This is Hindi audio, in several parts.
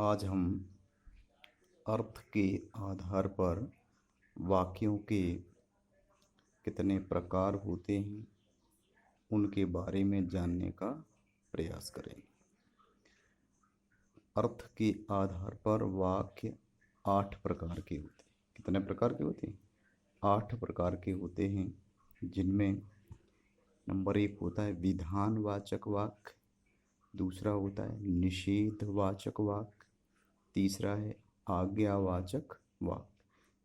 आज हम अर्थ के आधार पर वाक्यों के कितने प्रकार होते हैं उनके बारे में जानने का प्रयास करेंगे। अर्थ के आधार पर वाक्य 8 प्रकार के होते हैं। कितने प्रकार के होते हैं? 8 प्रकार के होते हैं, जिनमें नंबर 1 होता है विधानवाचक वाक्य, दूसरा होता है निषेधवाचक वाक्य, तीसरा है आज्ञावाचक वाक्य,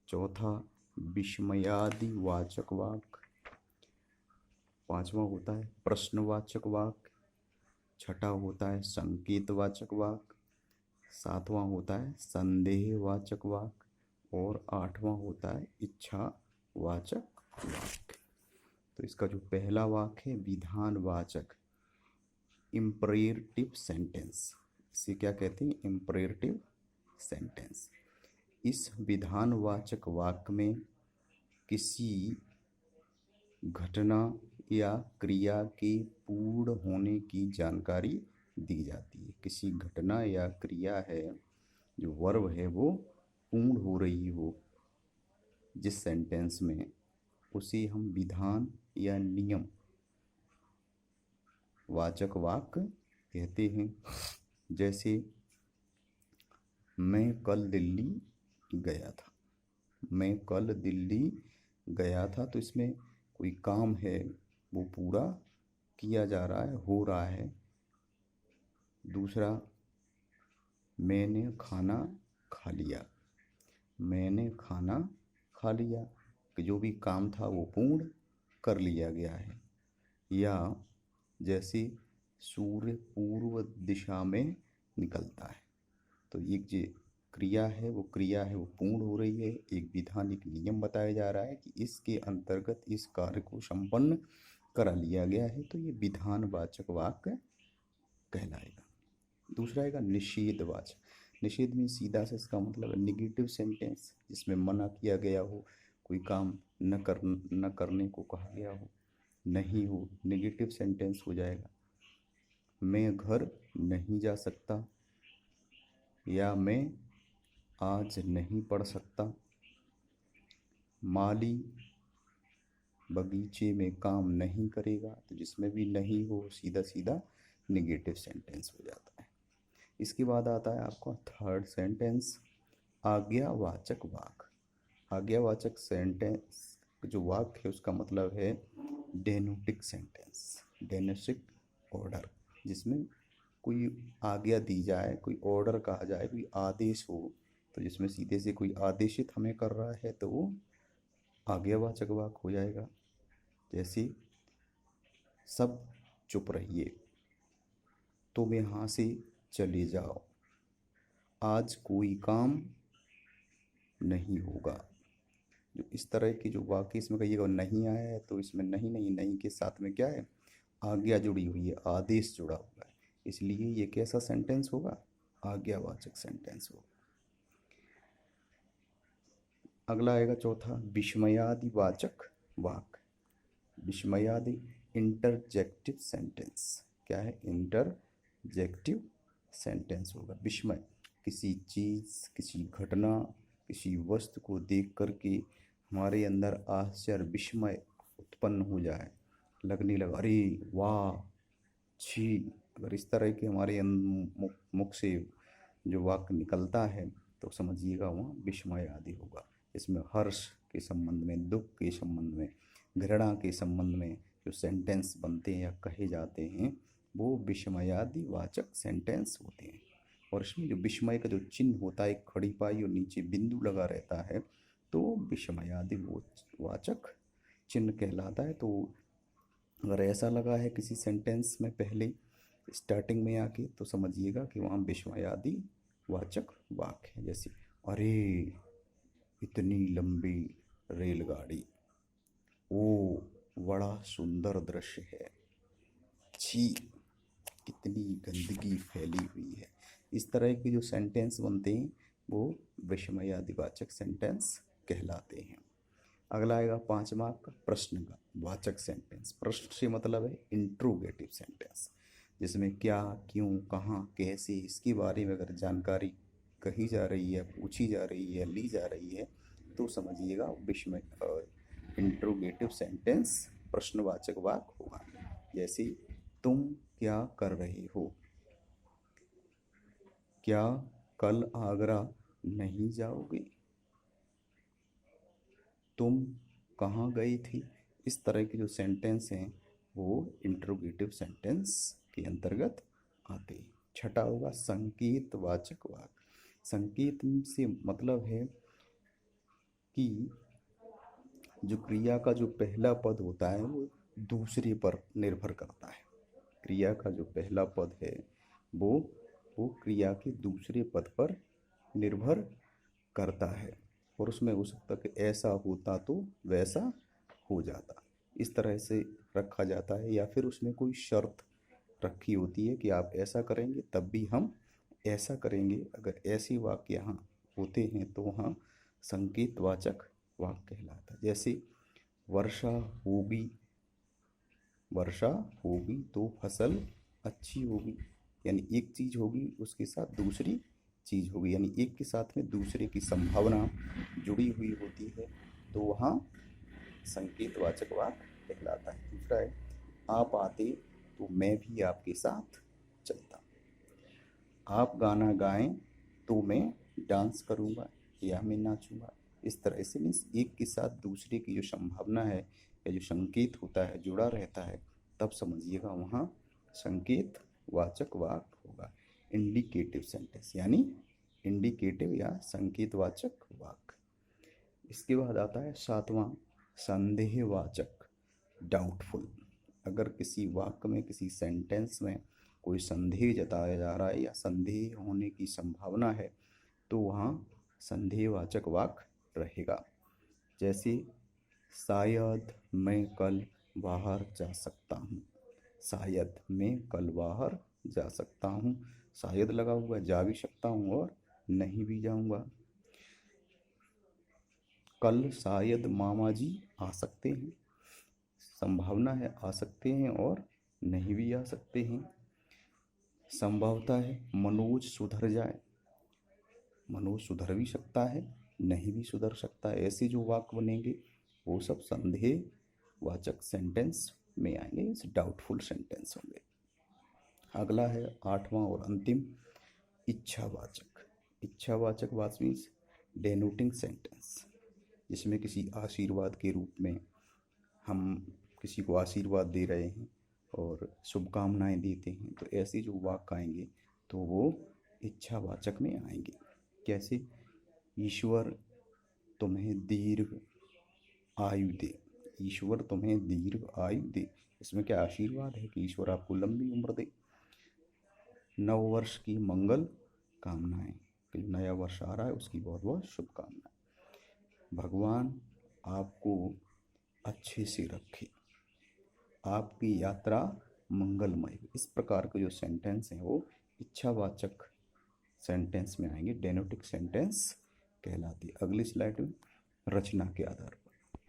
चौथा विस्मयादि वाचक वाक्य, पांचवा होता है प्रश्नवाचक वाक्य, छठा होता है संकेतवाचक वाक्य, सातवां होता है संदेहवाचक वाक्य और आठवां होता है इच्छावाचक वाक्य। तो इसका जो पहला वाक्य है विधानवाचक, इम्परेटिव सेंटेंस, इसे क्या कहते हैं? Imperative sentence. इस विधानवाचक वाक्य में किसी घटना या क्रिया के पूर्ण होने की जानकारी दी जाती है। किसी घटना या क्रिया है, जो वर्ब है वो पूर्ण हो रही हो जिस सेंटेंस में, उसे हम विधान या नियम वाचक वाक्य कहते हैं। जैसे मैं कल दिल्ली गया था। मैं कल दिल्ली गया था, तो इसमें कोई काम है वो पूरा किया जा रहा है, हो रहा है। दूसरा, मैंने खाना खा लिया। मैंने खाना खा लिया कि जो भी काम था वो पूर्ण कर लिया गया है। या जैसे सूर्य पूर्व दिशा में निकलता है, तो एक जो क्रिया है वो पूर्ण हो रही है। एक विधान, एक नियम बताया जा रहा है कि इसके अंतर्गत इस कार्य को संपन्न करा लिया गया है, तो ये विधानवाचक वाक्य कहलाएगा। दूसरा आएगा निषेधवाचक। निषेध में सीधा से इसका मतलब है निगेटिव सेंटेंस, जिसमें मना किया गया हो, कोई काम न करने को कहा गया हो, नहीं हो, निगेटिव सेंटेंस हो जाएगा। मैं घर नहीं जा सकता, या मैं आज नहीं पढ़ सकता। माली बगीचे में काम नहीं करेगा, तो जिसमें भी नहीं हो सीधा सीधा निगेटिव सेंटेंस हो जाता है। इसके बाद आता है आपका थर्ड सेंटेंस आज्ञावाचक वाक्य। आज्ञावाचक सेंटेंस जो वाक्य है उसका मतलब है डेनोटिक सेंटेंस, डेनोटिक ऑर्डर, जिसमें कोई आज्ञा दी जाए, कोई ऑर्डर कहा जाए, कोई आदेश हो, तो जिसमें सीधे से कोई आदेशित हमें कर रहा है तो वो आज्ञावाचक वाक्य हो जाएगा। जैसे सब चुप रहिए, तुम यहाँ से चले जाओ, आज कोई काम नहीं होगा। जो इस तरह की जो वाक्य इसमें कहिएगा नहीं आया है, तो इसमें नहीं नहीं नहीं के साथ में क्या है? आज्ञा जुड़ी हुई है, आदेश जुड़ा हुआ है, इसलिए ये कैसा सेंटेंस होगा? आज्ञावाचक सेंटेंस होगा। अगला आएगा चौथा विस्मयादि वाचक वाक्य। विस्मयादि इंटरजेक्टिव सेंटेंस। क्या है? इंटरजेक्टिव सेंटेंस होगा। विस्मय, किसी चीज़, किसी घटना, किसी वस्तु को देख करके हमारे अंदर आश्चर्य, विस्मय उत्पन्न हो जाए, लगने लगा अरे वाह, छी। अगर इस तरह के हमारे मुख से जो वाक्य निकलता है, तो समझिएगा वहाँ विस्मय आदि होगा। इसमें हर्ष के संबंध में, दुख के संबंध में, घृणा के संबंध में जो सेंटेंस बनते हैं या कहे जाते हैं, वो विस्मयादि वाचक सेंटेंस होते हैं। और इसमें जो विस्मय का जो चिन्ह होता है, खड़ी पाई और नीचे बिंदु लगा रहता है, तो विस्मयादि वाचक चिन्ह कहलाता है। तो अगर ऐसा लगा है किसी सेंटेंस में पहले स्टार्टिंग में आके, तो समझिएगा कि वहाँ विस्मयादि वाचक वाक्य है। जैसे अरे इतनी लंबी रेलगाड़ी, ओ बड़ा सुंदर दृश्य है, छी कितनी गंदगी फैली हुई है। इस तरह के जो सेंटेंस बनते हैं वो विस्मयादिवाचक सेंटेंस कहलाते हैं। अगला आएगा पांचवा का प्रश्न का वाचक सेंटेंस। प्रश्न से मतलब है इंट्रोगेटिव सेंटेंस, जिसमें क्या, क्यों, कहाँ, कैसे, इसके बारे में अगर जानकारी कही जा रही है, पूछी जा रही है, ली जा रही है, तो समझिएगा विस्मय इंट्रोगेटिव सेंटेंस प्रश्नवाचक वाक्य होगा। जैसे तुम क्या कर रहे हो, क्या कल आगरा नहीं जाओगे, तुम कहाँ गई थी। इस तरह के जो सेंटेंस हैं वो इंट्रोगेटिव सेंटेंस के अंतर्गत आते हैं। छठा होगा संकेतवाचक वाक्य। संकेत से मतलब है कि जो क्रिया का जो पहला पद होता है वो दूसरे पर निर्भर करता है। क्रिया का जो पहला पद है वो क्रिया के दूसरे पद पर निर्भर करता है, और उसमें हो सकता कि ऐसा होता तो वैसा हो जाता, इस तरह से रखा जाता है। या फिर उसमें कोई शर्त रखी होती है कि आप ऐसा करेंगे तब भी हम ऐसा करेंगे। अगर ऐसे वाक्य यहाँ होते हैं तो वहाँ संकेतवाचक वाक्य कहलाता है। जैसे वर्षा होगी, वर्षा होगी तो फसल अच्छी होगी, यानी एक चीज़ होगी उसके साथ दूसरी चीज़ होगी, यानी एक के साथ में दूसरे की संभावना जुड़ी हुई होती है, तो वहाँ संकेतवाचक वाक्य कहलाता है। दूसरा है आप आते तो मैं भी आपके साथ चलता, आप गाना गाएं तो मैं डांस करूँगा या मैं नाचूंगा। इस तरह से मीन्स एक के साथ दूसरे की जो संभावना है या जो संकेत होता है जुड़ा रहता है, तब समझिएगा वहाँ संकेत वाचक वाक्य होगा। इंडिकेटिव सेंटेंस यानी इंडिकेटिव या संकेतवाचक वाक्य। इसके बाद आता है सातवां संदेहवाचक, डाउटफुल। अगर किसी वाक्य में, किसी सेंटेंस में कोई संदेह जताया जा रहा है या संदेह होने की संभावना है, तो वहाँ संदेहवाचक वाक्य रहेगा। जैसे शायद मैं कल बाहर जा सकता हूँ, शायद मैं कल बाहर जा सकता हूँ, शायद लगा हुआ, जा भी सकता हूँ और नहीं भी जाऊँगा। कल शायद मामा जी आ सकते हैं, संभावना है आ सकते हैं और नहीं भी आ सकते हैं। संभवतः है मनोज सुधर जाए, मनोज सुधर भी सकता है, नहीं भी सुधर सकता है। ऐसे जो वाक्य बनेंगे वो सब संदेहवाचक सेंटेंस में आएंगे, इस डाउटफुल सेंटेंस होंगे। अगला है आठवां और अंतिम इच्छावाचक। इच्छावाचक वाक्य मीन्स डेनोटिंग सेंटेंस, जिसमें किसी आशीर्वाद के रूप में हम किसी को आशीर्वाद दे रहे हैं और शुभकामनाएं देते हैं, तो ऐसे जो वाक्य आएंगे तो वो इच्छावाचक में आएंगे। कैसे ईश्वर तुम्हें दीर्घ आयु दे, ईश्वर तुम्हें दीर्घ आयु दे, इसमें क्या आशीर्वाद है कि ईश्वर आपको लंबी उम्र दे। नव वर्ष की मंगल कामनाएं, कि नया वर्ष आ रहा है उसकी बहुत बहुत शुभकामनाएं। भगवान आपको अच्छे से रखे, आपकी यात्रा मंगलमय। इस प्रकार के जो सेंटेंस हैं वो इच्छावाचक सेंटेंस में आएंगे, डेनोटिक सेंटेंस कहलाती है। अगली स्लाइड में रचना के आधार पर